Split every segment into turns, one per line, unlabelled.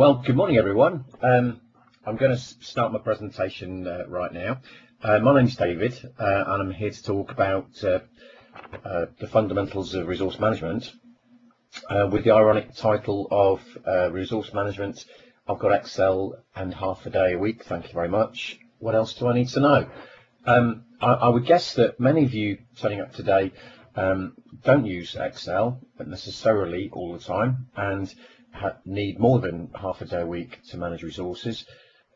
Well, good morning, everyone. I'm going to start my presentation right now. My name's David, and I'm here to talk about the fundamentals of resource management with the ironic title of Resource Management. I've got Excel and half a day a week. Thank you very much. What else do I need to know? I would guess that many of you turning up today don't use Excel necessarily all the time and need more than half a day a week to manage resources.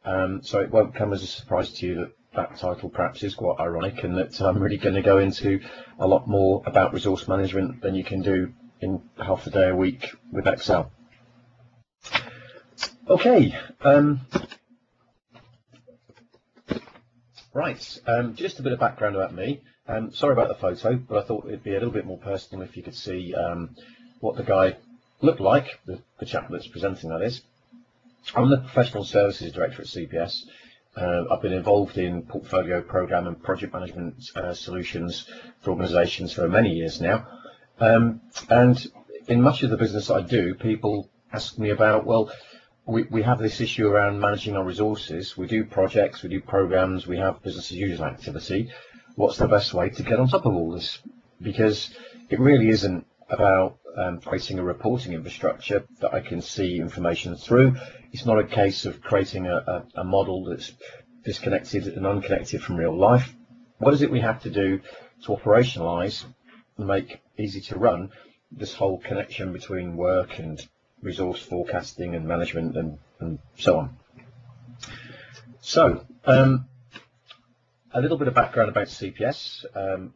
So it won't come as a surprise to you that that title perhaps is quite ironic, and that I'm really going to go into a lot more about resource management than you can do in half a day a week with Excel. Okay, right, just a bit of background about me. Sorry about the photo, but I thought it'd be a little bit more personal if you could see what the guy looked like, the chap that's presenting, that is. I'm the Professional Services Director at CPS. I've been involved in portfolio, program and project management solutions for organisations for many years now. And in much of the business I do, people ask me about, well, we have this issue around managing our resources. We do projects, we do programs, we have business as usual activity. What's the best way to get on top of all this? Because it really isn't about creating a reporting infrastructure that I can see information through. It's not a case of creating a model that's disconnected and unconnected from real life. What is it we have to do to operationalize and make easy to run this whole connection between work and resource forecasting and management and so on? So a little bit of background about CPS.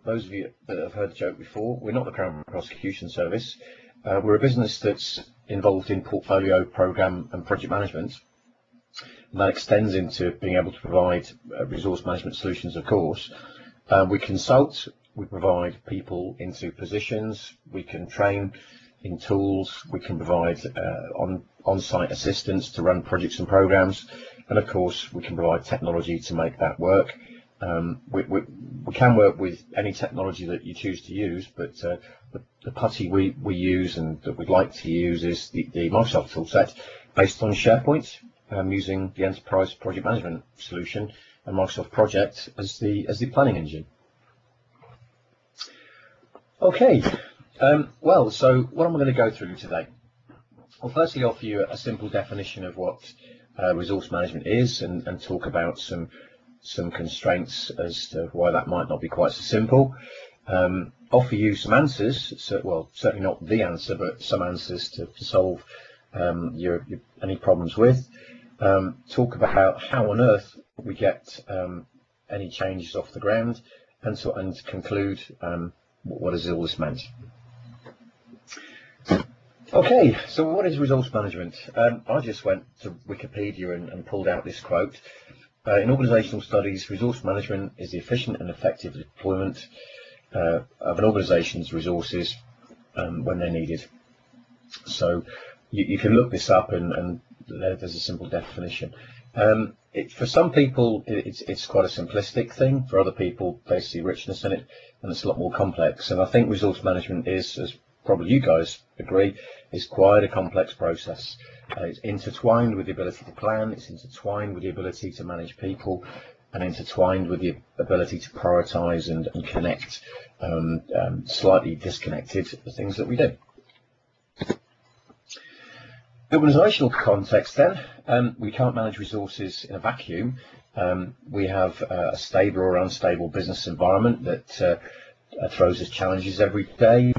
Those of you that have heard the joke before, we're not the Crown Prosecution Service. We're a business that's involved in portfolio, program and project management. And that extends into being able to provide resource management solutions, of course. We consult, we provide people into positions, we can train in tools, we can provide on-site assistance to run projects and programs, and of course we can provide technology to make that work. We can work with any technology that you choose to use, but the putty we use and that we'd like to use is the Microsoft toolset based on SharePoint, using the Enterprise Project Management solution and Microsoft Project as the planning engine. Okay, well, so what am I going to go through today? I'll firstly offer you a simple definition of what resource management is and talk about some constraints as to why that might not be quite so simple. Offer you some answers, so, well, certainly not the answer, but some answers to solve any problems with. Talk about how on earth we get any changes off the ground, and conclude what has all this meant. Okay, so what is resource management? I just went to Wikipedia and pulled out this quote. In organisational studies, resource management is the efficient and effective deployment of an organisation's resources when they're needed. So you can look this up, and there's a simple definition. For some people, it's quite a simplistic thing. For other people, they see richness in it, and it's a lot more complex. And I think resource management is, as probably you guys agree, is quite a complex process. It's intertwined with the ability to plan, it's intertwined with the ability to manage people, and intertwined with the ability to prioritise and connect slightly disconnected the things that we do. Organisational context then, we can't manage resources in a vacuum. We have a stable or unstable business environment that throws us challenges every day.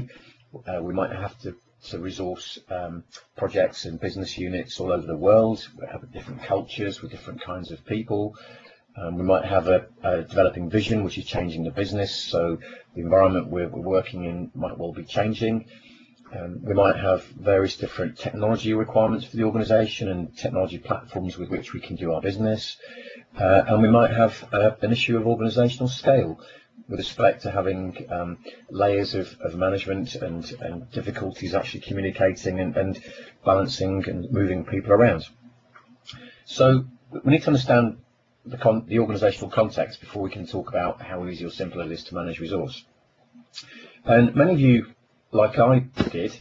We might have to resource projects and business units all over the world. We have different cultures with different kinds of people. We might have a developing vision which is changing the business, so the environment we're working in might well be changing. We might have various different technology requirements for the organisation and technology platforms with which we can do our business. And we might have an issue of organisational scale with respect to having layers of management and difficulties actually communicating and balancing and moving people around. So we need to understand the organisational context before we can talk about how easy or simple it is to manage resource. And many of you, like I did,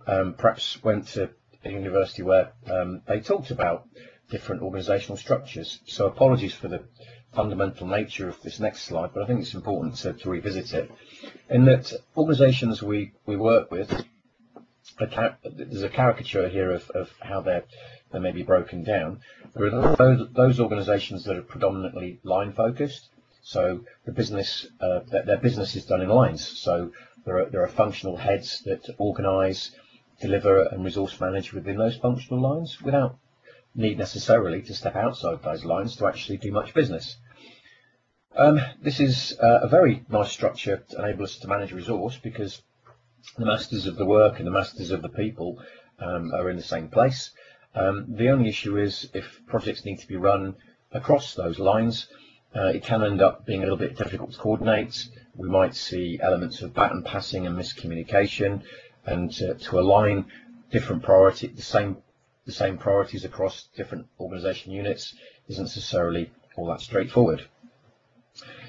perhaps went to a university where they talked about different organisational structures. So apologies for the fundamental nature of this next slide, but I think it's important to revisit it. In that organisations we work with, there's a caricature here of how they may be broken down. There are those organisations that are predominantly line focused. So the business, their business is done in lines. So there are functional heads that organise, deliver and resource manage within those functional lines without need necessarily to step outside those lines to actually do much business. This is a very nice structure to enable us to manage resource, because the masters of the work and the masters of the people are in the same place. The only issue is if projects need to be run across those lines, it can end up being a little bit difficult to coordinate. We might see elements of baton passing and miscommunication, and to align different the same priorities across different organisation units isn't necessarily all that straightforward.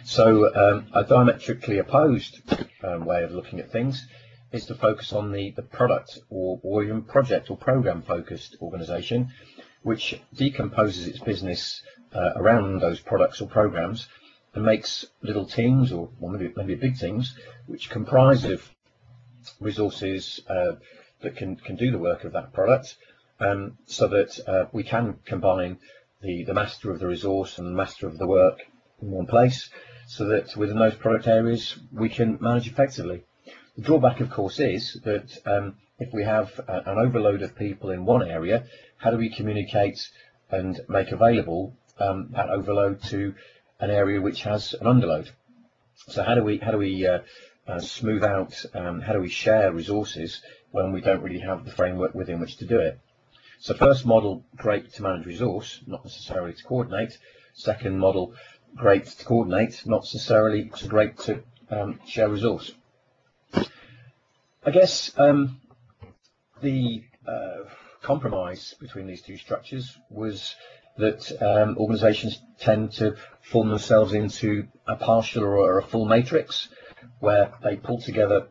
So a diametrically opposed way of looking at things is to focus on the product or even project or program focused organisation, which decomposes its business around those products or programs and makes little teams, or maybe big teams, which comprise of resources that can do the work of that product, so that we can combine the master of the resource and the master of the work in one place, so that within those product areas we can manage effectively. The drawback, of course, is that if we have an overload of people in one area, how do we communicate and make available that overload to an area which has an underload? So how do we smooth out, how do we share resources when we don't really have the framework within which to do it? So first model, great to manage resource, not necessarily to coordinate. Second model, great to coordinate, not necessarily so great to share resource. I guess the compromise between these two structures was that organisations tend to form themselves into a partial or a full matrix, where they pull together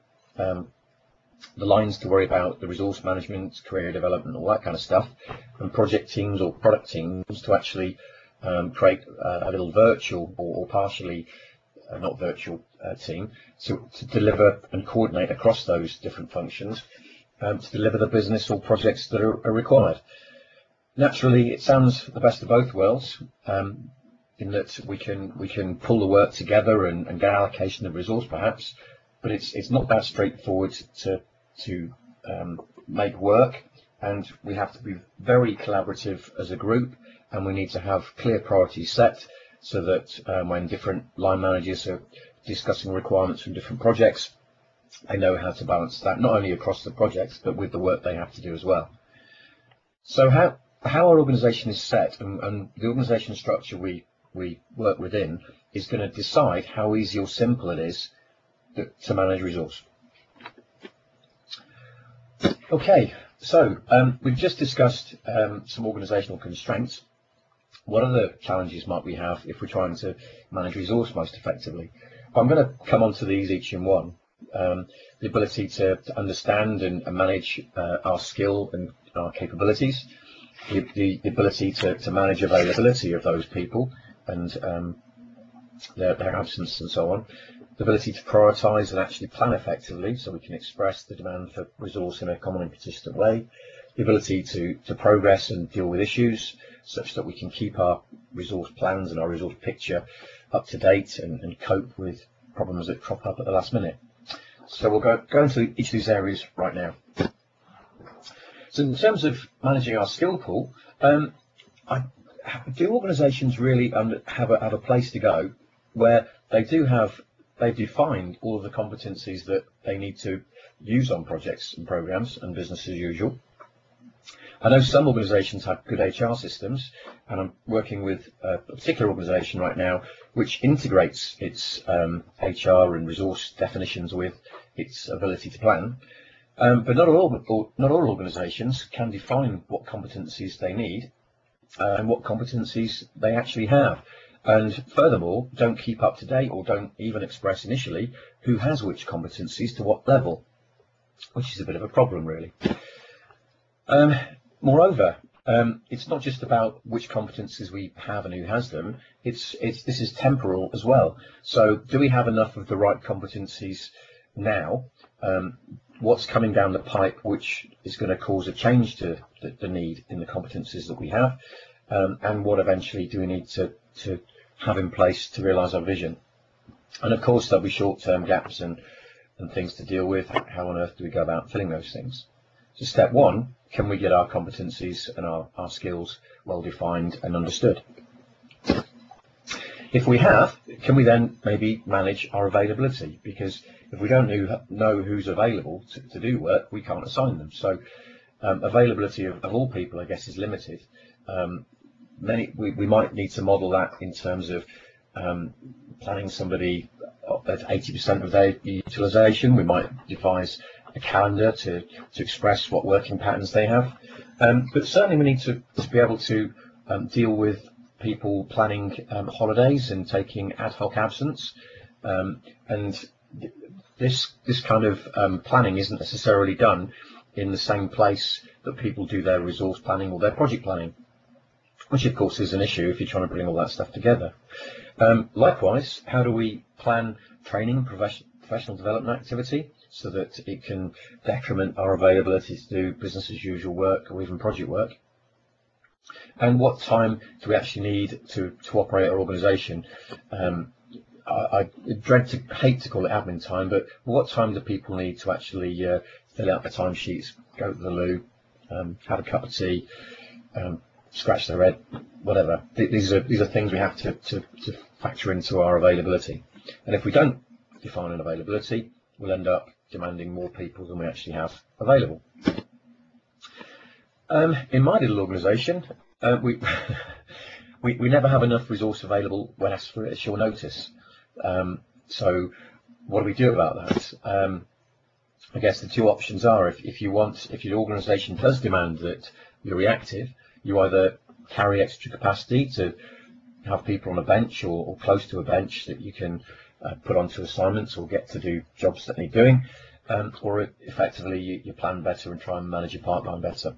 the lines to worry about the resource management, career development, all that kind of stuff, and project teams or product teams to actually create a little virtual or partially not virtual team to deliver and coordinate across those different functions to deliver the business or projects that are required. Naturally, it sounds the best of both worlds, in that we can pull the work together and get allocation of resource perhaps, but it's not that straightforward to make work, and we have to be very collaborative as a group, and we need to have clear priorities set so that when different line managers are discussing requirements from different projects, they know how to balance that not only across the projects but with the work they have to do as well. So how our organisation is set, and the organisation structure we work within is going to decide how easy or simple it is to manage resource. Okay, so we've just discussed some organisational constraints. What other challenges might we have if we're trying to manage resource most effectively? I'm going to come on to these each in one. The ability to understand and manage our skill and our capabilities, the ability to manage availability of those people and their absence and so on, the ability to prioritise and actually plan effectively so we can express the demand for resource in a common and consistent way, the ability to progress and deal with issues such that we can keep our resource plans and our resource picture up to date and cope with problems that crop up at the last minute. So we'll go into each of these areas right now. So in terms of managing our skill pool, do organisations really have a place to go where they've defined all of the competencies that they need to use on projects and programs and business as usual? I know some organisations have good HR systems, and I'm working with a particular organisation right now which integrates its HR and resource definitions with its ability to plan. But not all organisations can define what competencies they need and what competencies they actually have, and furthermore don't keep up to date or don't even express initially who has which competencies to what level, which is a bit of a problem really. Moreover, it's not just about which competencies we have and who has them. This is temporal as well. So, do we have enough of the right competencies now? What's coming down the pipe which is going to cause a change to the need in the competencies that we have, and what eventually do we need to have in place to realise our vision? And of course there'll be short-term gaps and things to deal with. How on earth do we go about filling those things? So step one, can we get our competencies and our skills well defined and understood? If we have, can we then maybe manage our availability? Because if we don't know who's available to do work, we can't assign them. So availability of all people, I guess, is limited. We might need to model that in terms of planning somebody at 80% of their utilisation. We might devise a calendar to express what working patterns they have. But certainly we need to be able to deal with people planning holidays and taking ad hoc absence, and this kind of planning isn't necessarily done in the same place that people do their resource planning or their project planning, which of course is an issue if you're trying to bring all that stuff together. Likewise, how do we plan training, professional development activity so that it can decrement our availability to do business as usual work or even project work? And what time do we actually need to operate our organisation? I hate to call it admin time, but what time do people need to actually fill out their timesheets, go to the loo, have a cup of tea, scratch their head, whatever? These are things we have to factor into our availability. And if we don't define an availability, we'll end up demanding more people than we actually have available. In my little organisation, we never have enough resource available when asked for it at short notice. So what do we do about that? I guess the two options are, if your organisation does demand that you're reactive, you either carry extra capacity to have people on a bench or close to a bench that you can put onto assignments or get to do jobs that need doing, or effectively you plan better and try and manage your pipeline better.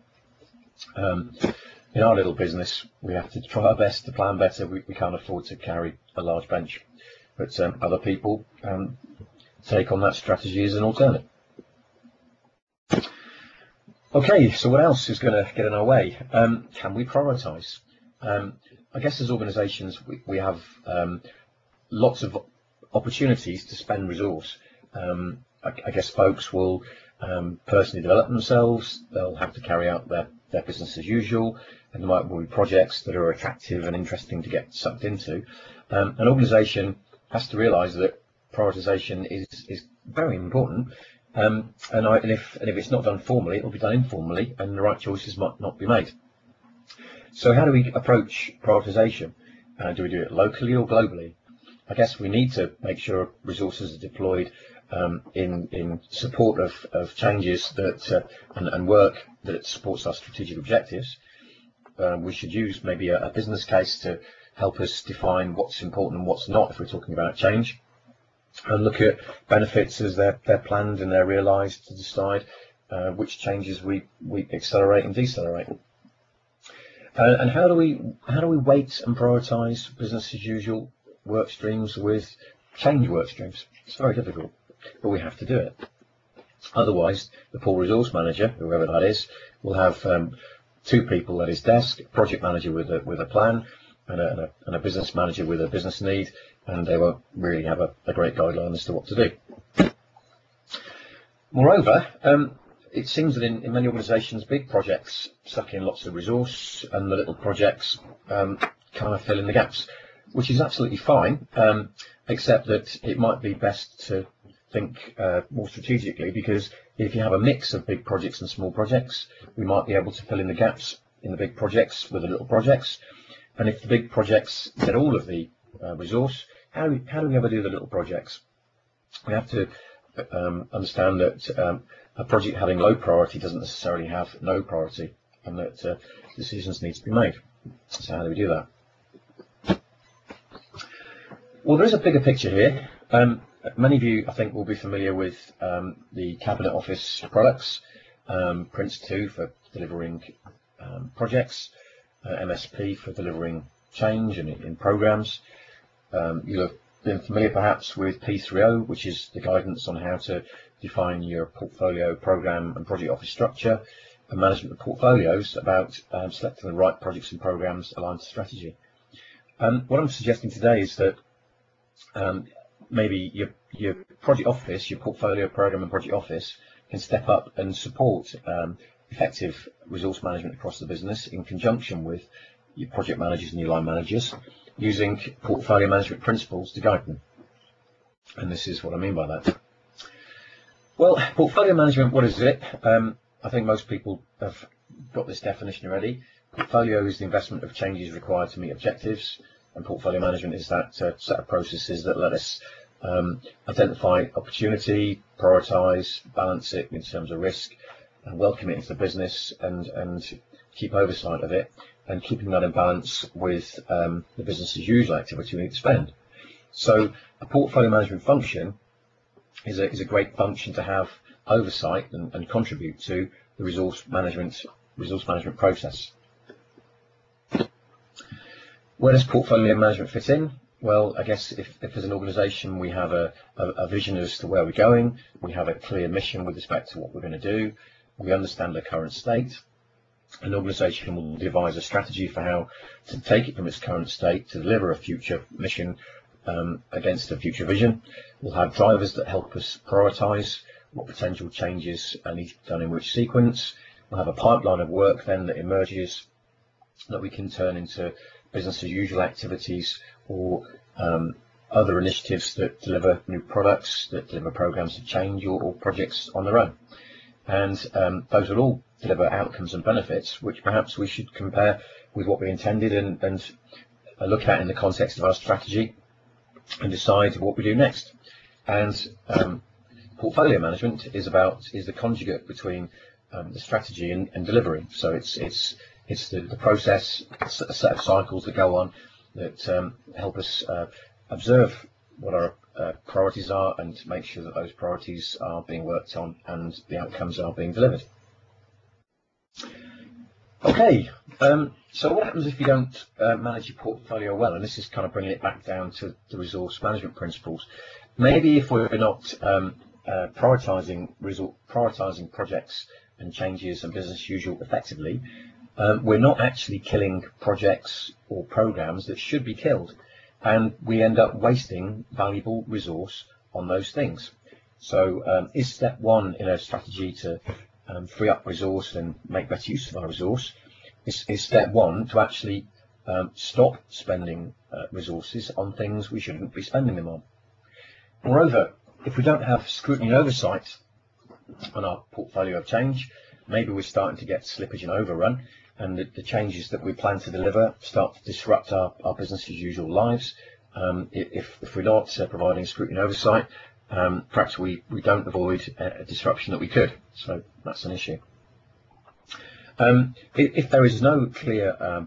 In our little business, we have to try our best to plan better. We can't afford to carry a large bench, but other people take on that strategy as an alternative. Okay, so what else is going to get in our way? Can we prioritise? I guess as organisations, we have lots of opportunities to spend resource. I guess folks will personally develop themselves. They'll have to carry out their business as usual, and there might be projects that are attractive and interesting to get sucked into. An organisation has to realise that prioritisation is very important, and if it's not done formally, it will be done informally, and the right choices might not be made. So how do we approach prioritisation? Do we do it locally or globally? I guess we need to make sure resources are deployed in support of changes that and work that supports our strategic objectives. We should use maybe a business case to help us define what's important and what's not if we're talking about change, and look at benefits as they're planned and they're realised to decide which changes we accelerate and decelerate. And how do we weight and prioritise business as usual work streams with change work streams? It's very difficult, but we have to do it. Otherwise, the poor resource manager, whoever that is, will have two people at his desk: a project manager with a plan and a business manager with a business need, and they won't really have a great guideline as to what to do. Moreover, it seems that in many organisations, big projects suck in lots of resource, and the little projects kind of fill in the gaps, which is absolutely fine, except that it might be best to think more strategically, because if you have a mix of big projects and small projects, we might be able to fill in the gaps in the big projects with the little projects. And if the big projects get all of the resource, how do we ever do the little projects? We have to understand that a project having low priority doesn't necessarily have no priority, and that decisions need to be made. So how do we do that? Well, there is a bigger picture here. Many of you, I think, will be familiar with the Cabinet Office products, Prince 2 for delivering projects, MSP for delivering change in programs. You'll have been familiar perhaps with P3O, which is the guidance on how to define your portfolio, program and project office structure, and management of portfolios about selecting the right projects and programs aligned to strategy. What I'm suggesting today is that maybe your project office, your portfolio, program and project office can step up and support effective resource management across the business in conjunction with your project managers and your line managers, using portfolio management principles to guide them. And this is what I mean by that. Well, portfolio management, what is it? I think most people have got this definition already. Portfolio is the investment of changes required to meet objectives, and portfolio management is that set of processes that let us identify opportunity, prioritise, balance it in terms of risk, and welcome it into the business and keep oversight of it, and keeping that in balance with the business as usual activity we need to spend. So a portfolio management function is a great function to have oversight and contribute to the resource management process. Where does portfolio management fit in? Well, I guess if as an organisation we have a vision as to where we're going, we have a clear mission with respect to what we're going to do, we understand the current state, an organisation will devise a strategy for how to take it from its current state to deliver a future mission against a future vision. We'll have drivers that help us prioritise what potential changes need to be done in which sequence. We'll have a pipeline of work then that emerges that we can turn into business as usual activities or other initiatives that deliver new products, that deliver programs of change or projects on their own. And those will all deliver outcomes and benefits which perhaps we should compare with what we intended and look at in the context of our strategy and decide what we do next. And portfolio management is the conjugate between the strategy and delivery. So it's the process, a set of cycles that go on that help us observe what our priorities are and make sure that those priorities are being worked on and the outcomes are being delivered. Okay, so what happens if you don't manage your portfolio well? And this is kind of bringing it back down to the resource management principles. Maybe if we're not prioritising projects and changes and business as usual effectively, we're not actually killing projects or programs that should be killed, and we end up wasting valuable resource on those things. So is step one in a strategy to free up resource and make better use of our resource, is step one to actually stop spending resources on things we shouldn't be spending them on. Moreover, if we don't have scrutiny and oversight on our portfolio of change, maybe we're starting to get slippage and overrun, and the changes that we plan to deliver start to disrupt our business as usual lives. If we're not providing scrutiny and oversight, perhaps we don't avoid a disruption that we could. So that's an issue. If there is no clear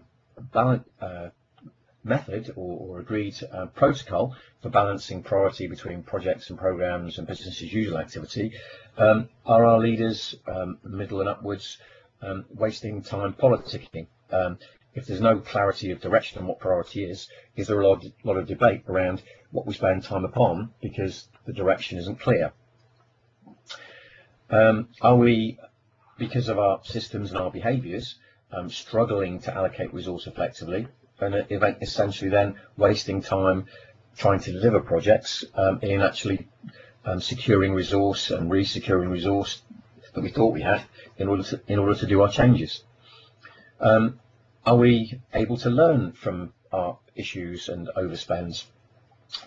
method or agreed protocol for balancing priority between projects and programs and business as usual activity, are our leaders, middle and upwards, wasting time politicking? If there's no clarity of direction on what priority is there a lot of debate around what we spend time upon because the direction isn't clear? Are we, because of our systems and our behaviours, struggling to allocate resource effectively, and essentially then wasting time trying to deliver projects in actually securing resource and re-securing resource that we thought we had in order to do our changes? Are we able to learn from our issues and overspends?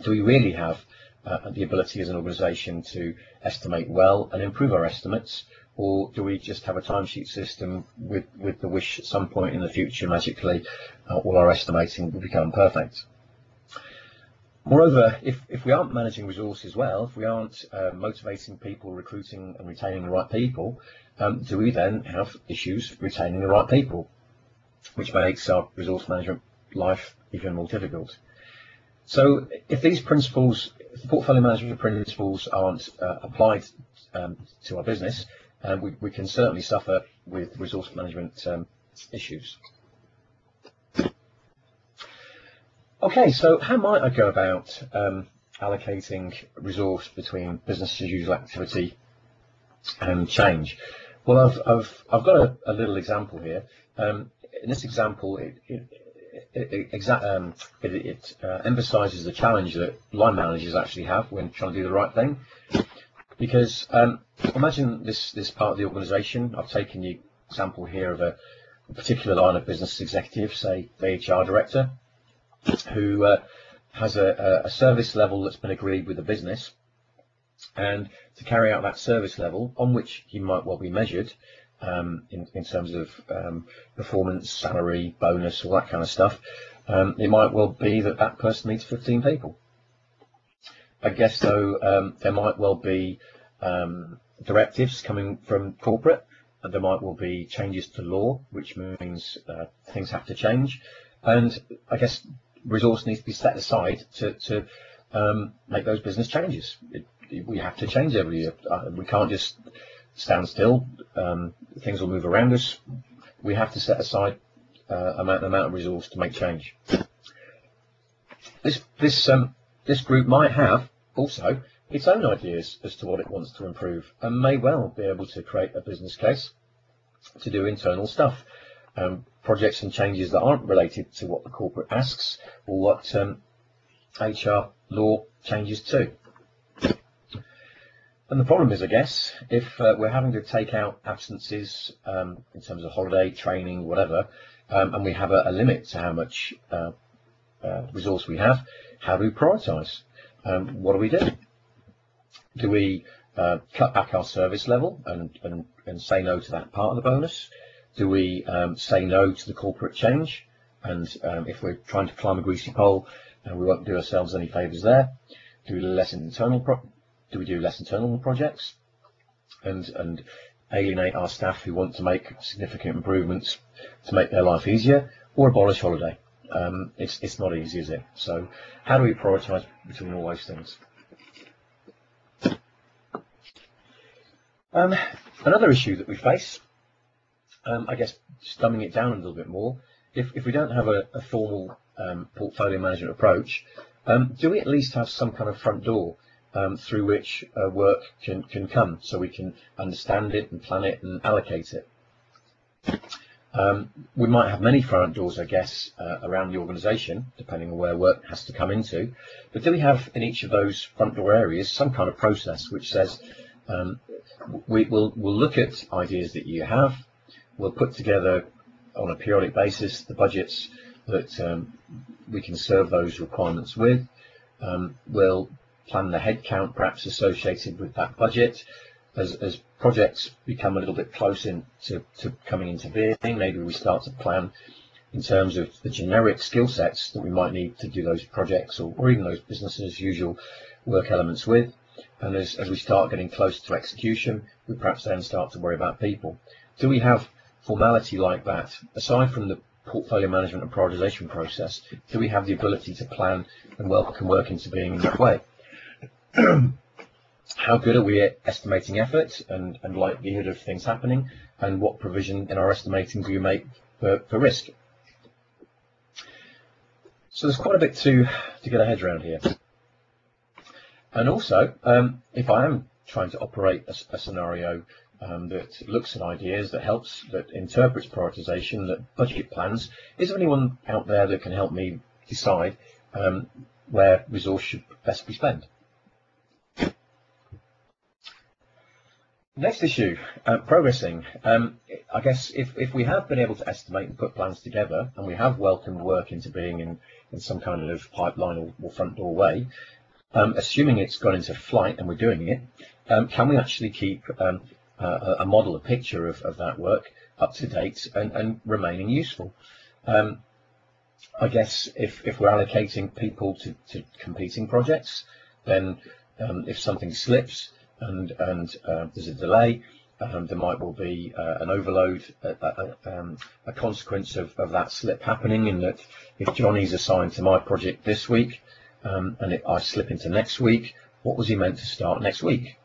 Do we really have the ability as an organisation to estimate well and improve our estimates, or do we just have a timesheet system with the wish at some point in the future magically all our estimating will become perfect? Moreover, if we aren't managing resources well, if we aren't motivating people, recruiting and retaining the right people, do we then have issues retaining the right people, which makes our resource management life even more difficult? So if these principles, if the portfolio management principles aren't applied to our business, we can certainly suffer with resource management issues. Okay, so how might I go about allocating resource between business as usual activity and change? Well, I've got a little example here. In this example, it emphasises the challenge that line managers actually have when trying to do the right thing. Because imagine this part of the organisation. I've taken the example here of a particular line of business executive, say the HR director, who has a service level that's been agreed with the business, and to carry out that service level on which he might well be measured in terms of performance, salary, bonus, all that kind of stuff, it might well be that person needs 15 people. I guess though there might well be directives coming from corporate, and there might well be changes to law, which means things have to change, and I guess resource needs to be set aside to make those business changes. We have to change every year. We can't just stand still. Things will move around us. We have to set aside amount of resource to make change. This group might have also its own ideas as to what it wants to improve, and may well be able to create a business case to do internal stuff, projects and changes that aren't related to what the corporate asks or what HR law changes to. And the problem is, I guess, if we're having to take out absences in terms of holiday, training, whatever, and we have a limit to how much resource we have, how do we prioritise? What do we do? Do we cut back our service level and say no to that part of the bonus? Do we say no to the corporate change? And if we're trying to climb a greasy pole, we won't do ourselves any favours there. Do we do less internal projects and alienate our staff who want to make significant improvements to make their life easier, or abolish holiday? It's not easy, is it? So how do we prioritise between all those things? Another issue that we face, I guess, just dumbing it down a little bit more, if we don't have a formal portfolio management approach, do we at least have some kind of front door through which work can come, so we can understand it and plan it and allocate it? We might have many front doors, I guess, around the organisation, depending on where work has to come into. But do we have in each of those front door areas some kind of process which says we'll look at ideas that you have, we'll put together on a periodic basis the budgets that we can serve those requirements with, we'll plan the headcount perhaps associated with that budget. As projects become a little bit close to coming into being, maybe we start to plan in terms of the generic skill sets that we might need to do those projects or even those business as usual work elements with. And as we start getting closer to execution, we perhaps then start to worry about people. Do we have formality like that? Aside from the portfolio management and prioritisation process, do we have the ability to plan and welcome work into being in that way? How good are we at estimating effort and likelihood of things happening, and what provision in our estimating do you make for risk? So there's quite a bit to get our heads around here. And also, if I am trying to operate a scenario that looks at ideas, that helps, that interprets prioritisation, that budget plans, is there anyone out there that can help me decide where resource should best be spent? Next issue, progressing. I guess if we have been able to estimate and put plans together, and we have welcomed work into being in some kind of pipeline or front door way, assuming it's gone into flight and we're doing it, can we actually keep a model, a picture of that work up to date and remaining useful? I guess if we're allocating people to competing projects, then if something slips and there's a delay, there might well be an overload, a consequence of that slip happening, in that if Johnny's assigned to my project this week and I slip into next week, what was he meant to start next week?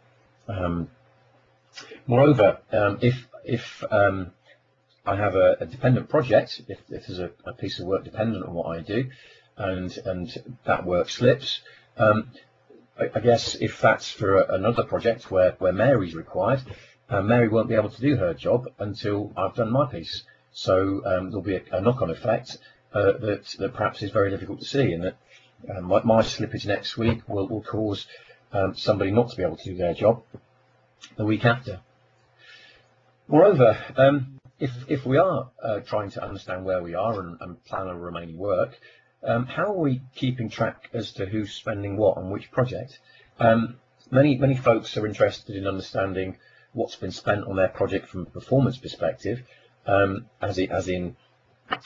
Moreover, if I have a dependent project, if there's a piece of work dependent on what I do, and that work slips, I guess if that's for another project where Mary's required, Mary won't be able to do her job until I've done my piece. So there'll be a knock-on effect that perhaps is very difficult to see, and that my slippage next week will cause somebody not to be able to do their job the week after. Moreover, if we are trying to understand where we are and plan our remaining work, how are we keeping track as to who's spending what on which project? Many folks are interested in understanding what's been spent on their project from a performance perspective, as in,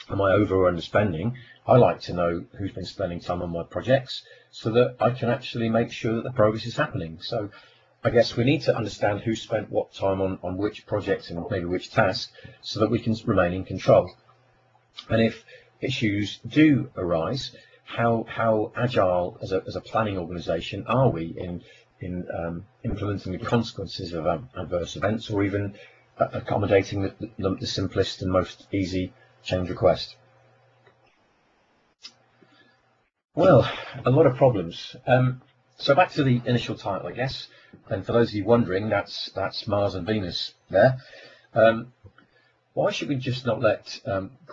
am I over or underspending? I like to know who's been spending time on my projects so that I can actually make sure that the progress is happening. So I guess we need to understand who spent what time on which project and maybe which task so that we can remain in control. And if issues do arise, how agile as a planning organisation are we in implementing the consequences of adverse events, or even accommodating the simplest and most easy change request? Well, a lot of problems. So back to the initial title, I guess. And for those of you wondering, that's Mars and Venus there. Why should we just not let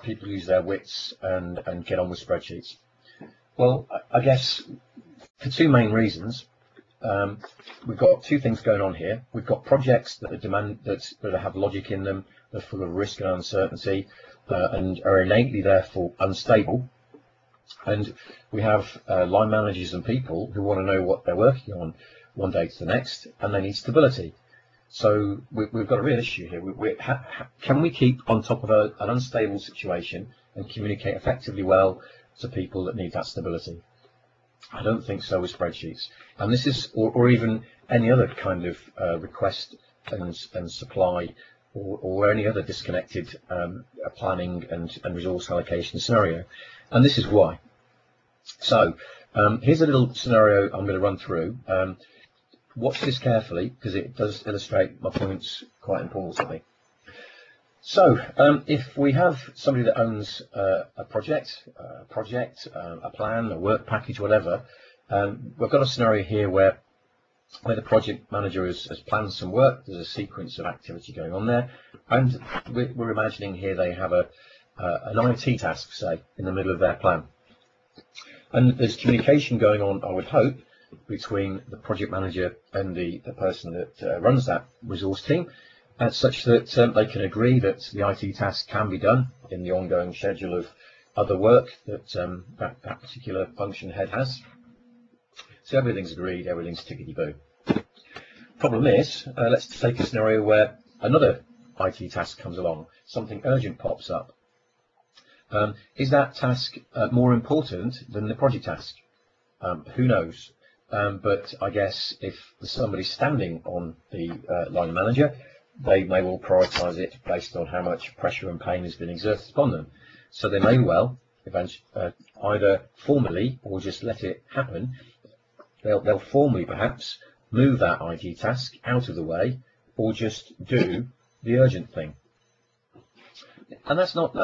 people use their wits and get on with spreadsheets? Well, I guess for two main reasons. We've got two things going on here. We've got projects that have logic in them, that are full of risk and uncertainty, and are innately therefore unstable. And we have line managers and people who want to know what they're working on one day to the next, and they need stability. So we've got a real issue here. Can we keep on top of an unstable situation and communicate effectively well to people that need that stability? I don't think so with spreadsheets. And this is, or even any other kind of request and supply, or any other disconnected planning and resource allocation scenario. And this is why. So here's a little scenario I'm going to run through. Watch this carefully because it does illustrate my points quite importantly. So if we have somebody that owns a project, a plan, a work package, whatever, we've got a scenario here where the project manager has planned some work. There's a sequence of activity going on there, and we're imagining here they have an IT task, say, in the middle of their plan. And there's communication going on, I would hope, between the project manager and the person that runs that resource team, such that they can agree that the IT task can be done in the ongoing schedule of other work that that particular function head has. So everything's agreed, everything's tickety-boo. Problem is, let's take a scenario where another IT task comes along, something urgent pops up. Is that task more important than the project task? Who knows? But I guess if there's somebody standing on the line manager, they may well prioritise it based on how much pressure and pain has been exerted upon them. So they may well either formally or just let it happen. They'll formally perhaps move that IT task out of the way, or just do the urgent thing. And that's not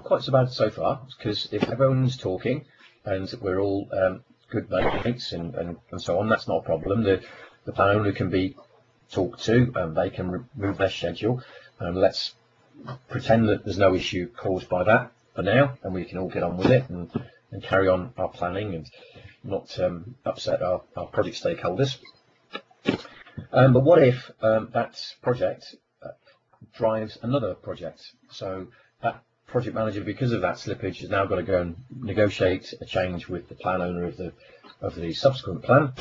quite so bad so far, because if everyone's talking and we're all good mates and so on, that's not a problem. The plan owner can be talked to, and they can move their schedule, and let's pretend that there's no issue caused by that for now, and we can all get on with it and carry on our planning and not upset our project stakeholders. But what if that project drives another project? So that project manager, because of that slippage, has now got to go and negotiate a change with the plan owner of the subsequent plan,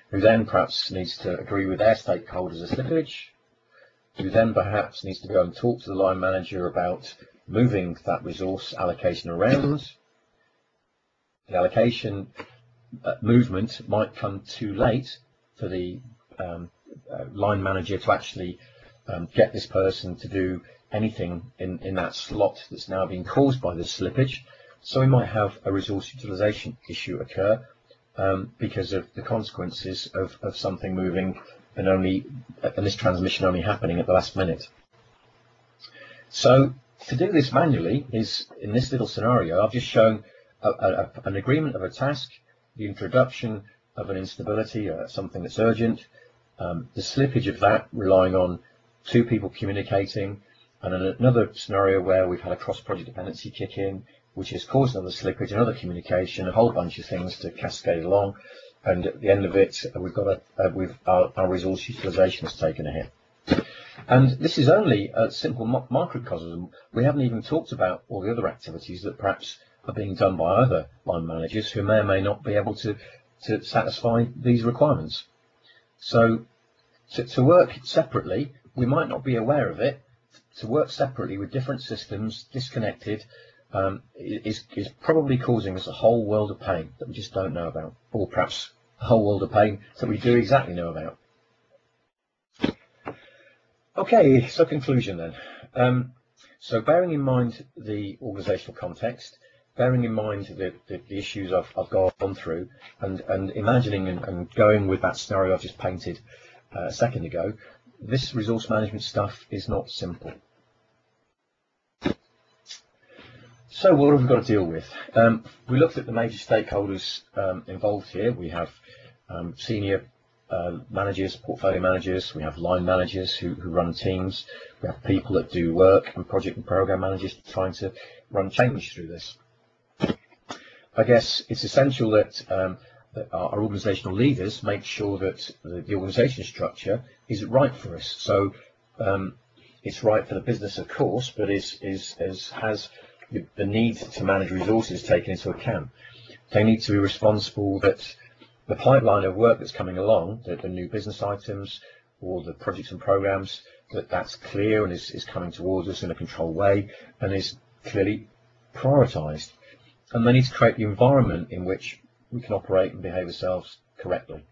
who then perhaps needs to agree with their stakeholders a slippage, who then perhaps needs to go and talk to the line manager about moving that resource allocation around. The allocation movement might come too late for the line manager to actually get this person to do anything in that slot that's now being caused by this slippage. So we might have a resource utilization issue occur because of the consequences of something moving and this transmission only happening at the last minute. So to do this manually is, in this little scenario, I've just shown an agreement of a task, the introduction of an instability, something that's urgent, the slippage of that relying on two people communicating, and in another scenario where we've had a cross-project dependency kick in, which has caused another slippage, another communication, a whole bunch of things to cascade along, and at the end of it, we've got our resource utilization has taken a hit. And this is only a simple microcosm. We haven't even talked about all the other activities that perhaps are being done by other line managers who may or may not be able to satisfy these requirements. So to work separately, we might not be aware of it. To work separately with different systems, disconnected, is probably causing us a whole world of pain that we just don't know about, or perhaps a whole world of pain that we do exactly know about. Okay, so conclusion then. So bearing in mind the organisational context, bearing in mind the issues I've gone through, and imagining and going with that scenario I've just painted a second ago, this resource management stuff is not simple. So what have we got to deal with? We looked at the major stakeholders involved here. We have senior managers, portfolio managers, we have line managers who run teams, we have people that do work, and project and program managers trying to run change through this. I guess it's essential that, that our organisational leaders make sure that the organisation structure is right for us. So it's right for the business, of course, but has the need to manage resources taken into account. They need to be responsible that the pipeline of work that's coming along, the new business items or the projects and programs, that's clear and is coming towards us in a controlled way and is clearly prioritised. And they need to create the environment in which we can operate and behave ourselves correctly.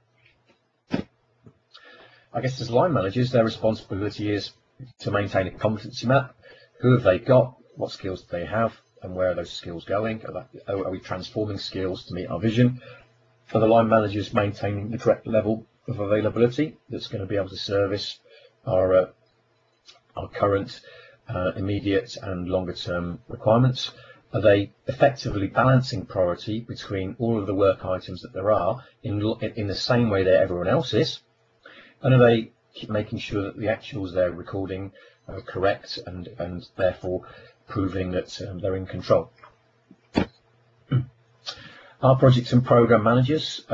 I guess as line managers, their responsibility is to maintain a competency map. Who have they got? What skills do they have? And where are those skills going? Are we transforming skills to meet our vision? For the line managers, maintaining the correct level of availability that's going to be able to service our current, immediate and longer term requirements. Are they effectively balancing priority between all of the work items that there are in the same way that everyone else is? And are they making sure that the actuals they're recording are correct and therefore proving that they're in control? Our projects and program managers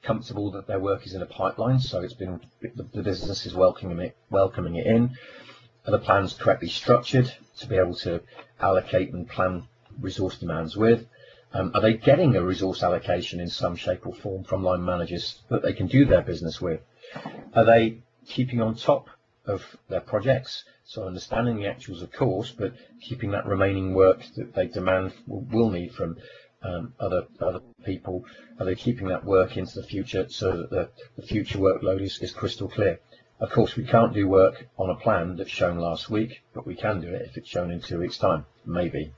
comfortable that their work is in a pipeline, so it's been the business is welcoming it in. Are the plans correctly structured to be able to allocate and plan resource demands with? Are they getting a resource allocation in some shape or form from line managers that they can do their business with? Are they keeping on top of their projects, so understanding the actuals of course, but keeping that remaining work that they demand will need from other people? Are they keeping that work into the future so that the future workload is crystal clear? Of course, we can't do work on a plan that's shown last week, but we can do it if it's shown in 2 weeks' time, maybe.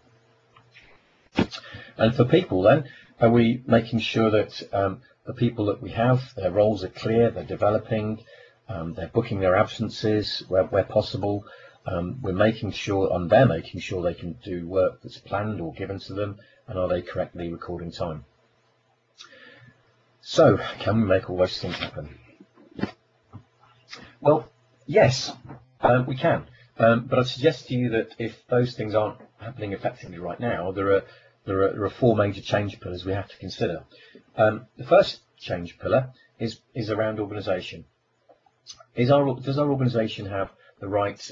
And for people then, are we making sure that the people that we have, their roles are clear, they're developing, they're booking their absences where possible, we're making sure, and they're making sure they can do work that's planned or given to them, and are they correctly recording time? So, can we make all those things happen? Well, yes, we can. But I'd suggest to you that if those things aren't happening effectively right now, there are 4 major change pillars we have to consider. The first change pillar is around organisation. Does our organisation have the right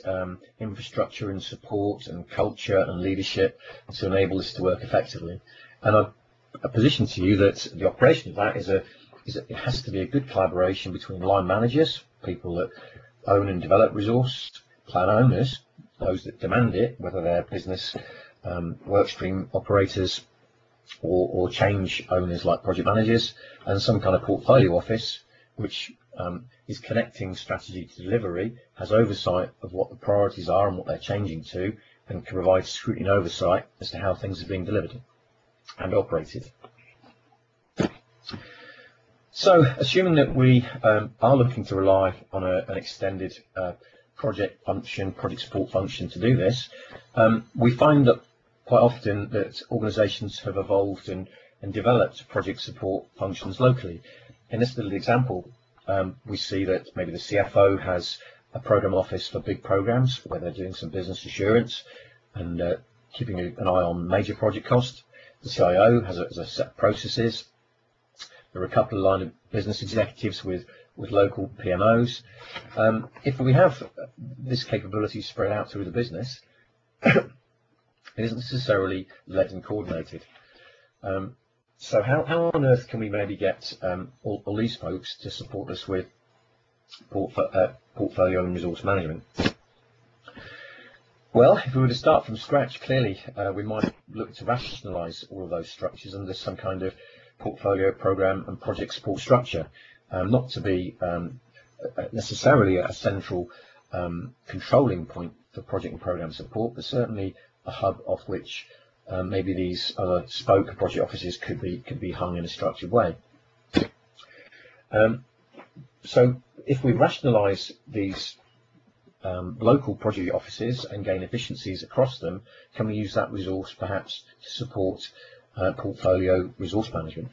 infrastructure and support and culture and leadership to enable this to work effectively? And I position to you that the operation of that it has to be a good collaboration between line managers, people that own and develop resource, plan owners, those that demand it, whether they're business workstream operators or change owners like project managers, and some kind of portfolio office which is connecting strategy to delivery, has oversight of what the priorities are and what they're changing to, and can provide scrutiny and oversight as to how things are being delivered and operated. So, assuming that we are looking to rely on an extended project support function to do this, we find that quite often that organisations have evolved and developed project support functions locally. In this little example, we see that maybe the CFO has a program office for big programs where they're doing some business assurance and keeping an eye on major project costs. The CIO has a set of processes. There are a couple of line of business executives with local PMOs. If we have this capability spread out through the business, it isn't necessarily led and coordinated. So how on earth can we maybe get all these folks to support us with portfolio and resource management? Well, if we were to start from scratch, clearly we might look to rationalise all of those structures under some kind of portfolio, program and project support structure, not to be necessarily a central controlling point for project and program support, but certainly a hub off which maybe these other spoke project offices could be hung in a structured way. So if we rationalise these local project offices and gain efficiencies across them, can we use that resource perhaps to support portfolio resource management?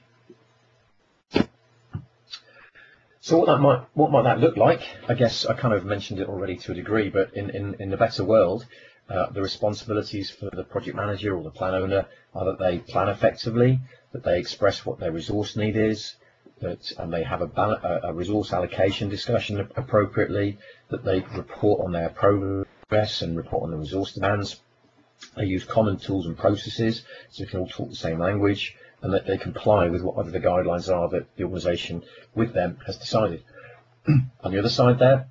So what might that look like? I guess I kind of mentioned it already to a degree, but in the better world, the responsibilities for the project manager or the plan owner are that they plan effectively, that they express what their resource need is, that they have a resource allocation discussion appropriately, that they report on their progress and report on the resource demands. They use common tools and processes so they can all talk the same language, and that they comply with whatever the guidelines are that the organisation with them has decided. On the other side there,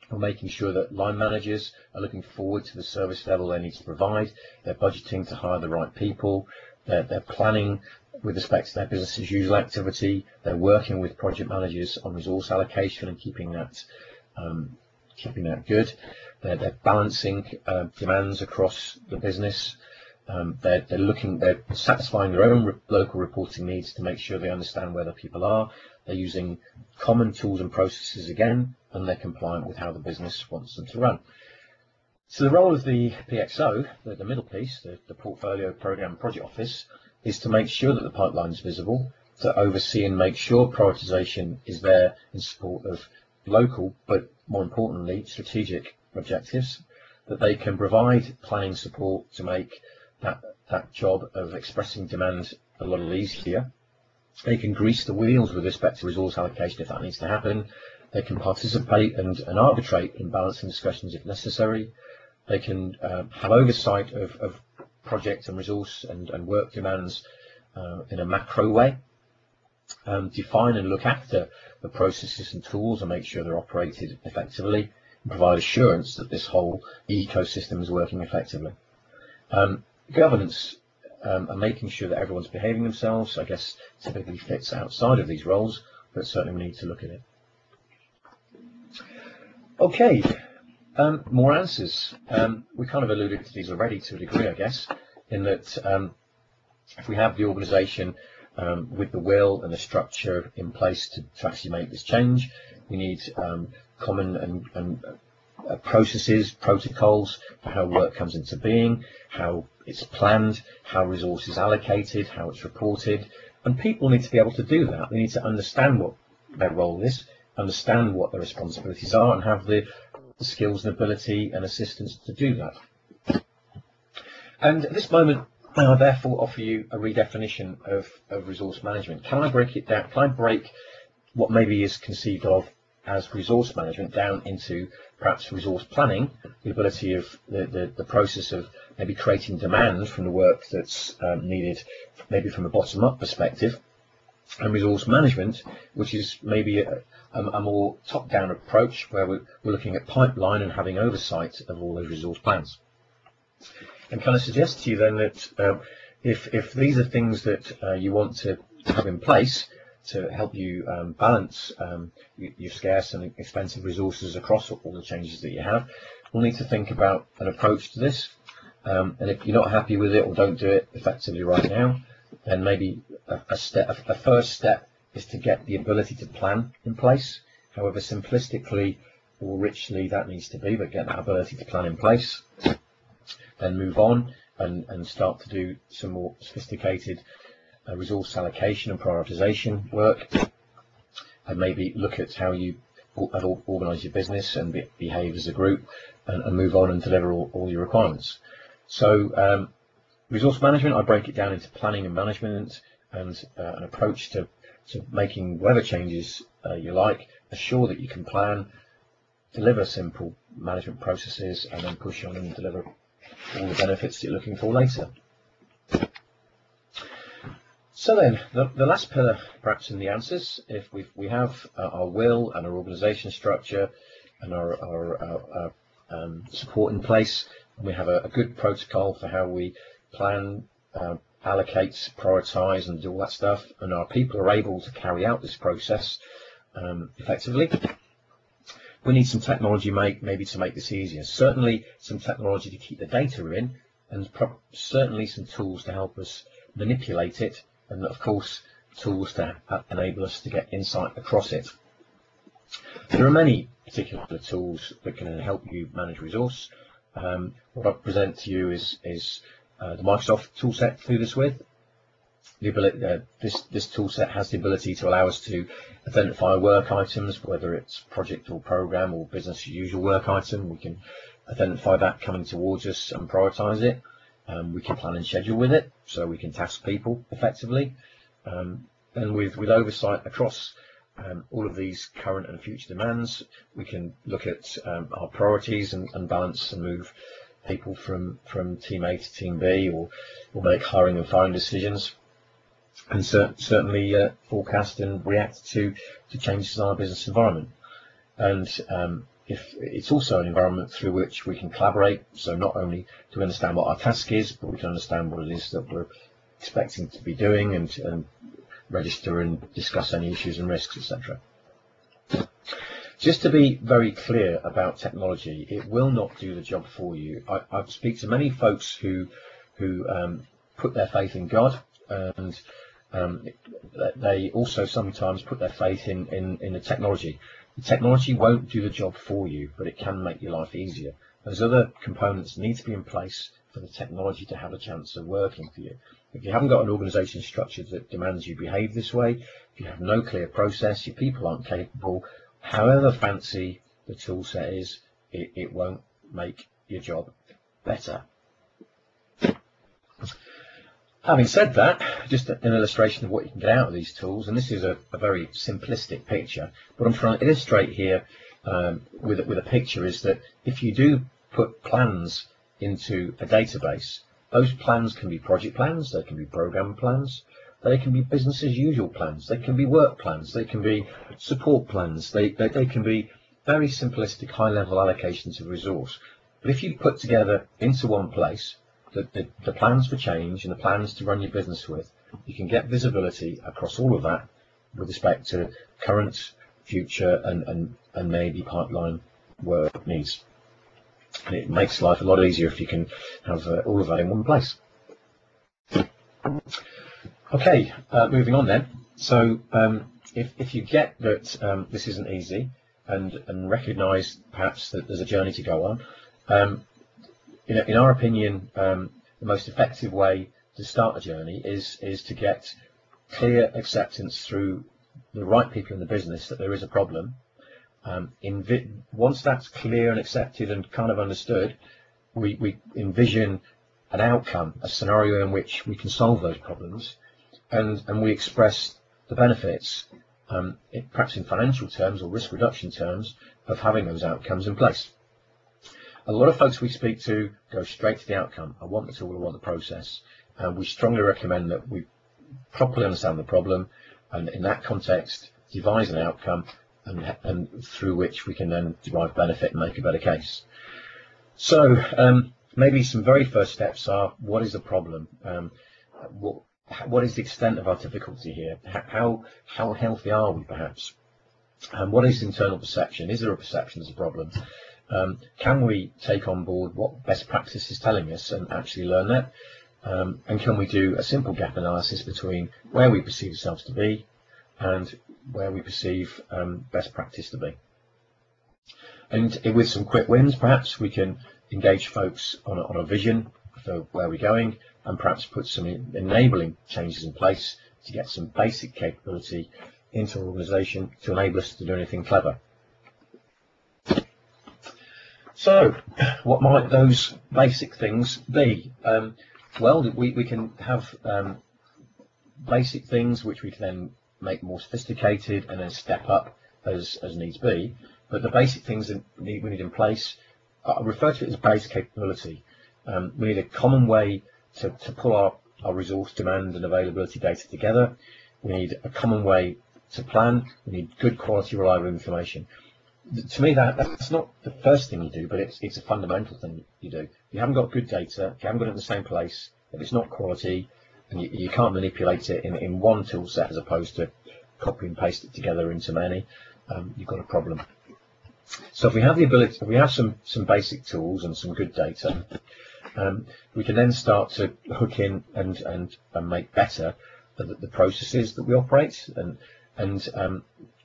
we're making sure that line managers are looking forward to the service level they need to provide. They're budgeting to hire the right people. They're planning with respect to their business as usual activity. They're working with project managers on resource allocation and keeping that good. They're balancing demands across the business. They're satisfying their own local reporting needs to make sure they understand where the people are. They're using common tools and processes again, and they're compliant with how the business wants them to run. So the role of the PXO, the middle piece, the Portfolio Program Project Office, is to make sure that the pipeline is visible, to oversee and make sure prioritization is there in support of local, but more importantly, strategic objectives, that they can provide planning support to make that job of expressing demand a lot easier. They can grease the wheels with respect to resource allocation if that needs to happen. They can participate and arbitrate in balancing discussions if necessary. They can have oversight of project and resource and work demands in a macro way, define and look after the processes and tools and make sure they're operated effectively, and provide assurance that this whole ecosystem is working effectively. Governance and making sure that everyone's behaving themselves, I guess, typically fits outside of these roles, but certainly we need to look at it. Okay, more answers. We kind of alluded to these already to a degree, I guess, in that if we have the organisation with the will and the structure in place to actually make this change, we need common and processes, protocols for how work comes into being, how it's planned, how resource is allocated, how it's reported, and people need to be able to do that. They need to understand what their role is, understand what their responsibilities are, and have the skills and ability and assistance to do that. And at this moment, I therefore offer you a redefinition of resource management. Can I break it down? Can I break what maybe is conceived of as resource management down into perhaps resource planning, the ability of the process of maybe creating demand from the work that's needed, maybe from a bottom-up perspective, and resource management, which is maybe a more top-down approach where we're looking at pipeline and having oversight of all those resource plans. And can I suggest to you then that if these are things that you want to have in place to help you balance your scarce and expensive resources across all the changes that you have, we'll need to think about an approach to this. And if you're not happy with it or don't do it effectively right now, then maybe a first step is to get the ability to plan in place, however simplistically or richly that needs to be, but get that ability to plan in place. Then move on and start to do some more sophisticated resource allocation and prioritization work, and maybe look at how you organize your business and behave as a group, and move on and deliver all your requirements. So resource management, I break it down into planning and management, and an approach to making whatever changes you like, assure that you can plan, deliver simple management processes, and then push on and deliver all the benefits that you're looking for later. So then, the last pillar, perhaps in the answers, if we have our will and our organisation structure and our support in place, and we have a good protocol for how we plan, allocate, prioritise, and do all that stuff, and our people are able to carry out this process effectively, we need some technology maybe to make this easier. Certainly some technology to keep the data in, and certainly some tools to help us manipulate it, and of course tools to enable us to get insight across it. There are many particular tools that can help you manage resource. What I present to you is the Microsoft toolset to do this with. The ability, this toolset has the ability to allow us to identify work items, whether it's project or program or business as usual work item. We can identify that coming towards us and prioritize it. We can plan and schedule with it, so we can task people effectively. And with oversight across all of these current and future demands, we can look at our priorities and balance and move people from team A to team B, or make hiring and firing decisions, and certainly forecast and react to changes in our business environment. And if it's also an environment through which we can collaborate, so not only do we understand what our task is, but we can understand what it is that we're expecting to be doing, and register and discuss any issues and risks, etc. Just to be very clear about technology, it will not do the job for you. I speak to many folks who put their faith in God, and they also sometimes put their faith in the technology. The technology won't do the job for you, but it can make your life easier. Those other components need to be in place for the technology to have a chance of working for you. If you haven't got an organisation structure that demands you behave this way, if you have no clear process, your people aren't capable, however fancy the tool set is, it won't make your job better. Having said that, just an illustration of what you can get out of these tools, and this is a very simplistic picture. What I'm trying to illustrate here with a picture is that if you do put plans into a database, those plans can be project plans, they can be program plans, they can be business as usual plans, they can be work plans, they can be support plans, they can be very simplistic high-level allocations of resource. But if you put together into one place the plans for change and the plans to run your business with, you can get visibility across all of that with respect to current, future, and maybe pipeline work needs. And it makes life a lot easier if you can have all of that in one place. Okay, moving on then. So if you get that this isn't easy, and recognise perhaps that there's a journey to go on, in our opinion, the most effective way to start a journey is to get clear acceptance through the right people in the business that there is a problem. Once that's clear and accepted and kind of understood, we envision an outcome, a scenario in which we can solve those problems, and we express the benefits, perhaps in financial terms or risk reduction terms, of having those outcomes in place. A lot of folks we speak to go straight to the outcome. I want the tool, I want the process. And we strongly recommend that we properly understand the problem, and in that context devise an outcome, and through which we can then derive benefit and make a better case. So maybe some very first steps are: what is the problem? What is the extent of our difficulty here? How healthy are we, perhaps? What is internal perception? Is there a perception there's a problem? Can we take on board what best practice is telling us and actually learn that? And can we do a simple gap analysis between where we perceive ourselves to be and where we perceive best practice to be. And with some quick wins, perhaps we can engage folks on a vision for where we're going, and perhaps put some enabling changes in place to get some basic capability into our organisation to enable us to do anything clever. So, what might those basic things be? Well, we can have basic things which we can then make more sophisticated and then step up as needs be. But the basic things that we need in place, I refer to it as base capability. We need a common way to pull our resource demand and availability data together. We need a common way to plan. We need good quality, reliable information. To me, that's not the first thing you do, but it's a fundamental thing you do. If you haven't got good data, if you haven't got it in the same place, if it's not quality, and you can't manipulate it in one tool set as opposed to copy and paste it together into many, you've got a problem. So if we have the ability, if we have some basic tools and some good data, we can then start to hook in and make better the processes that we operate. And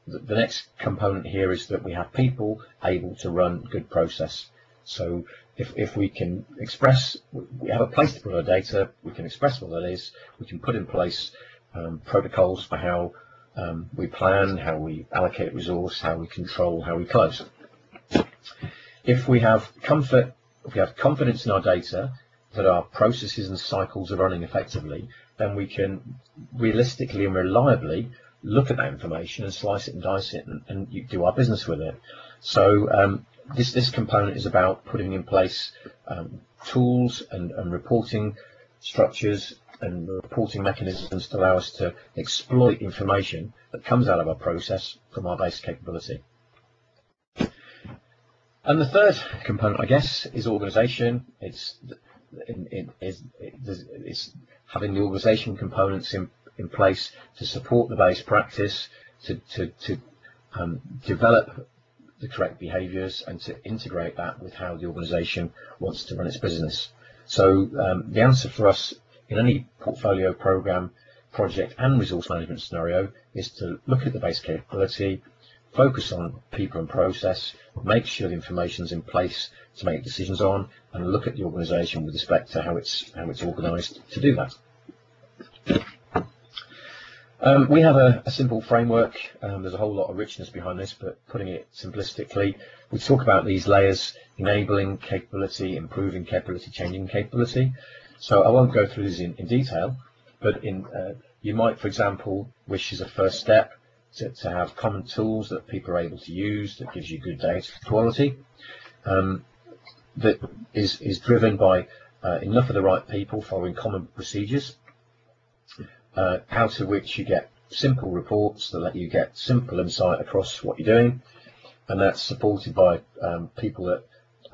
the next component here is that we have people able to run good process. So if we can express, we have a place to put our data, we can express what that is, we can put in place protocols for how we plan, how we allocate resource, how we control, how we close. If we have confidence in our data that our processes and cycles are running effectively, then we can realistically and reliably look at that information and slice it and dice it and do our business with it. So this component is about putting in place tools and reporting structures and reporting mechanisms to allow us to exploit information that comes out of our process from our base capability. And the third component, I guess, is organisation. It's having the organisation components in place to support the base practice, to develop the correct behaviours and to integrate that with how the organisation wants to run its business. So the answer for us in any portfolio, programme, project and resource management scenario is to look at the base capability, focus on people and process, make sure the information is in place to make decisions on, and look at the organisation with respect to how it's organised to do that. We have a simple framework. There's a whole lot of richness behind this, but putting it simplistically, we talk about these layers: enabling capability, improving capability, changing capability. So I won't go through these in detail, but you might, for example, wish as a first step to have common tools that people are able to use that gives you good data quality, that is driven by enough of the right people following common procedures, out of which you get simple reports that let you get simple insight across what you're doing, and that's supported by people that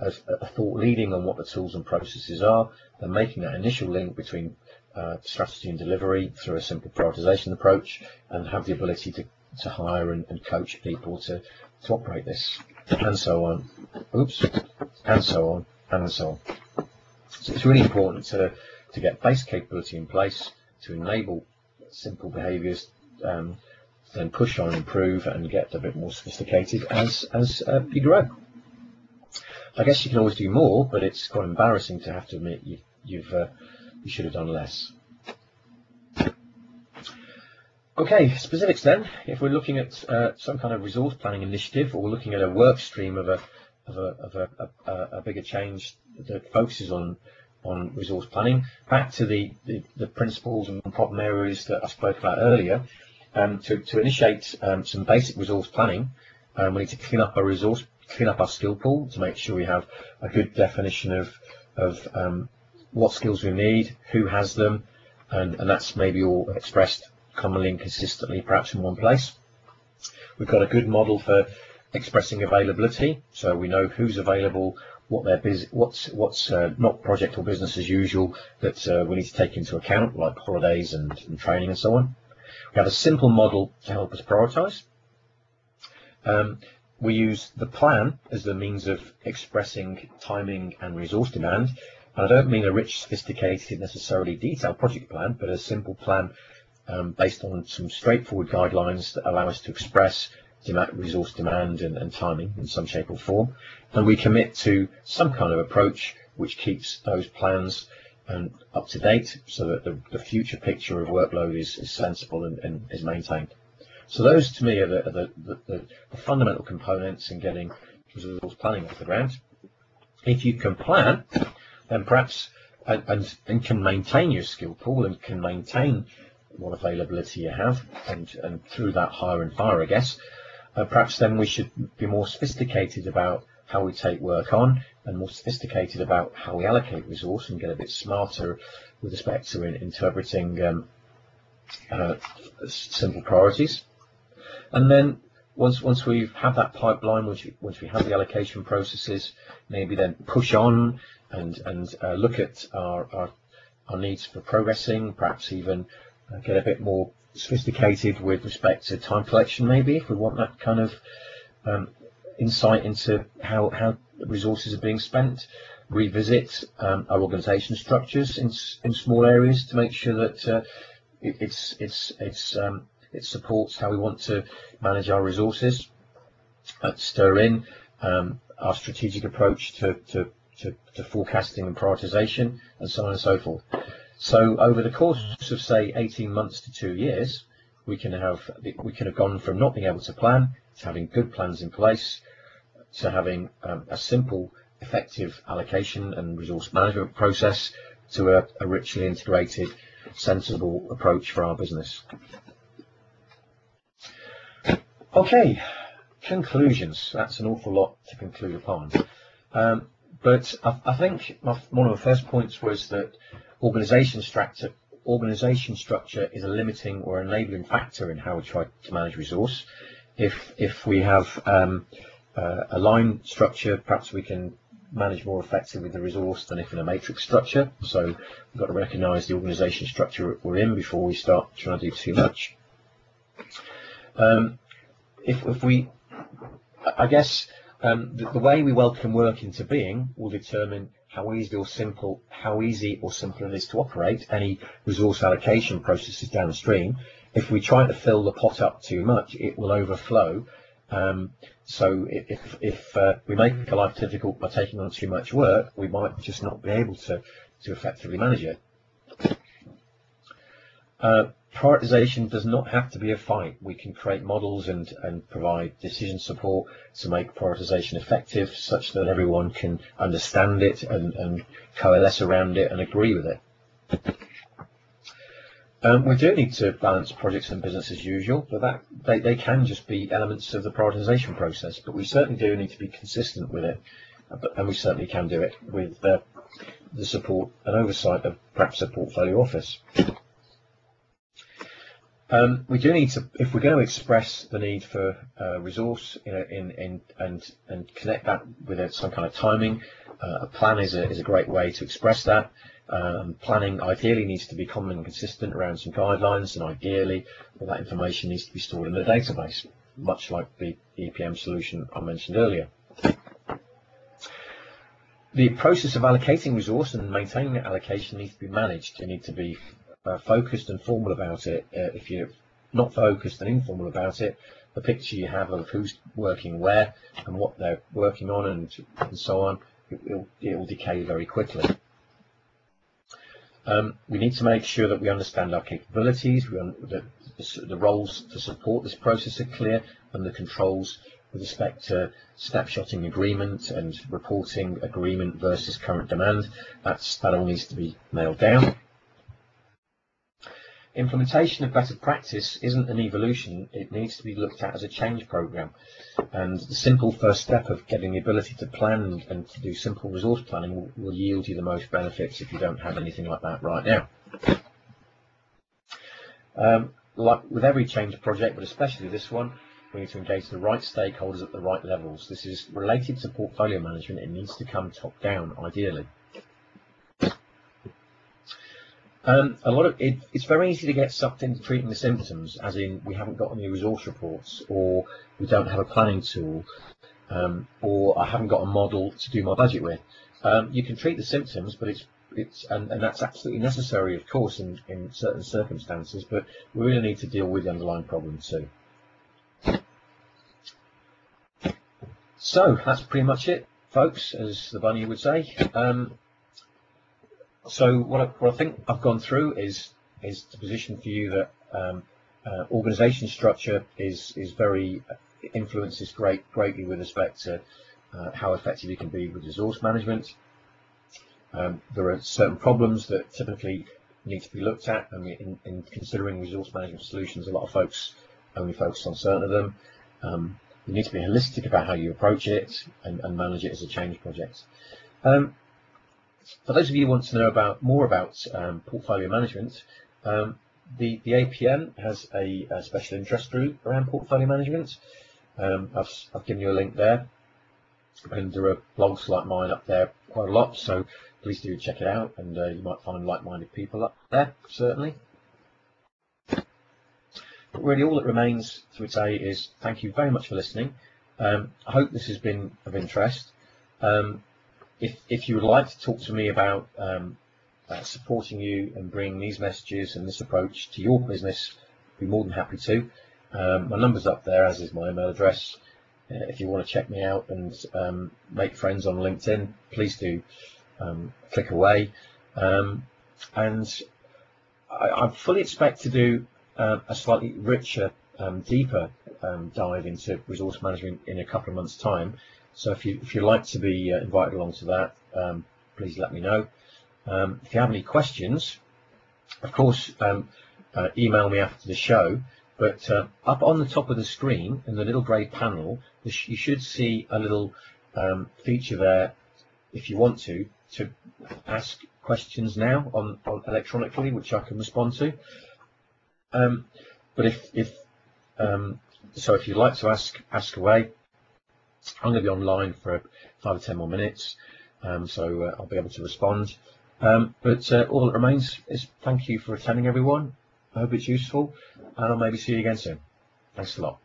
have a thought leading on what the tools and processes are, and making that initial link between strategy and delivery through a simple prioritization approach, and have the ability to hire and coach people to operate this, and so on. Oops, and so on, and so on. So it's really important to get base capability in place to enable simple behaviours, then push on, improve, and get a bit more sophisticated as you grow. I guess you can always do more, but it's quite embarrassing to have to admit you should have done less. Okay, specifics then. If we're looking at some kind of resource planning initiative, or we're looking at a work stream of a bigger change that focuses on resource planning, back to the principles and problem areas that I spoke about earlier. To initiate some basic resource planning, we need to clean up our skill pool to make sure we have a good definition of what skills we need, who has them, and that's maybe all expressed commonly and consistently, perhaps in one place. We've got a good model for expressing availability, so we know who's available, what they're busy, what's not project or business as usual that we need to take into account, like holidays and training and so on. We have a simple model to help us prioritise. We use the plan as the means of expressing timing and resource demand. And I don't mean a rich, sophisticated, necessarily detailed project plan, but a simple plan based on some straightforward guidelines that allow us to express resource demand and timing in some shape or form, and we commit to some kind of approach which keeps those plans up to date so that the future picture of workload is sensible and is maintained. So those to me are the fundamental components in getting resource planning off the ground. If you can plan, then perhaps and can maintain your skill pool and can maintain what availability you have, and through that hire and fire, I guess, perhaps then we should be more sophisticated about how we take work on, and more sophisticated about how we allocate resource, and get a bit smarter with respect to interpreting simple priorities. And then once we have that pipeline, once we have the allocation processes, maybe then push on and look at our needs for progressing, perhaps even get a bit more sophisticated with respect to time collection, maybe, if we want that kind of insight into how resources are being spent. Revisit our organisation structures in small areas to make sure that it supports how we want to manage our resources. Stir in our strategic approach to forecasting and prioritisation, and so on and so forth. So over the course of, say, 18 months to 2 years, we can have gone from not being able to plan to having good plans in place, to having a simple, effective allocation and resource management process, to a richly integrated, sensible approach for our business. Okay, conclusions. That's an awful lot to conclude upon. But I think one of the first points was that organisation structure is a limiting or enabling factor in how we try to manage resource. If we have a line structure, perhaps we can manage more effectively the resource than if in a matrix structure. So we've got to recognise the organisation structure we're in before we start trying to do too much. I guess the way we welcome work into being will determine how easy or simple it is to operate any resource allocation processes downstream. If we try to fill the pot up too much, it will overflow. So if we make life difficult by taking on too much work, we might just not be able to effectively manage it. Prioritisation does not have to be a fight. We can create models and provide decision support to make prioritisation effective, such that everyone can understand it and coalesce around it and agree with it. We do need to balance projects and business as usual, but they can just be elements of the prioritisation process. But we certainly do need to be consistent with it, and we certainly can do it with the support and oversight of perhaps a portfolio office. We do need to, if we're going to express the need for resource, and connect that with some kind of timing, a plan is a great way to express that. Planning ideally needs to be common and consistent around some guidelines, and ideally all that information needs to be stored in a database, much like the EPM solution I mentioned earlier. The process of allocating resource and maintaining that allocation needs to be managed. You need to be focused and formal about it. If you're not focused and informal about it, the picture you have of who's working where and what they're working on and so on, it will decay very quickly. We need to make sure that we understand our capabilities, that the roles to support this process are clear, and the controls with respect to snapshotting agreement and reporting agreement versus current demand. That all needs to be nailed down. Implementation of better practice isn't an evolution, it needs to be looked at as a change program. And the simple first step of getting the ability to plan and to do simple resource planning will yield you the most benefits if you don't have anything like that right now. Like with every change project, but especially this one, we need to engage the right stakeholders at the right levels. This is related to portfolio management. It needs to come top down, ideally. It's very easy to get sucked into treating the symptoms, as in we haven't got any resource reports, or we don't have a planning tool, or I haven't got a model to do my budget with. You can treat the symptoms, but and that's absolutely necessary, of course, in certain circumstances, but we really need to deal with the underlying problem too. So that's pretty much it, folks, as the bunny would say. So what I think I've gone through is to position for you that organisation structure is very influences greatly with respect to how effective you can be with resource management. There are certain problems that typically need to be looked at, and in considering resource management solutions, a lot of folks only focus on certain of them. You need to be holistic about how you approach it and manage it as a change project. For those of you who want to know more about portfolio management, the APM has a special interest group around portfolio management. I've given you a link there, and there are blogs like mine up there quite a lot, so please do check it out, and you might find like-minded people up there, certainly. But really all that remains to say is thank you very much for listening. I hope this has been of interest. If you would like to talk to me about supporting you and bringing these messages and this approach to your business, I'd be more than happy to. My number's up there, as is my email address. If you want to check me out and make friends on LinkedIn, please do click away. And I fully expect to do a slightly richer, deeper dive into resource management in a couple of months' time. So if you'd like to be invited along to that, please let me know. If you have any questions, of course, email me after the show. But up on the top of the screen in the little grey panel, you should see a little feature there, if you want to ask questions now on electronically, which I can respond to. But if you'd like to ask away, I'm going to be online for 5 or 10 more minutes, so I'll be able to respond. But all that remains is thank you for attending, everyone. I hope it's useful, and I'll maybe see you again soon. Thanks a lot.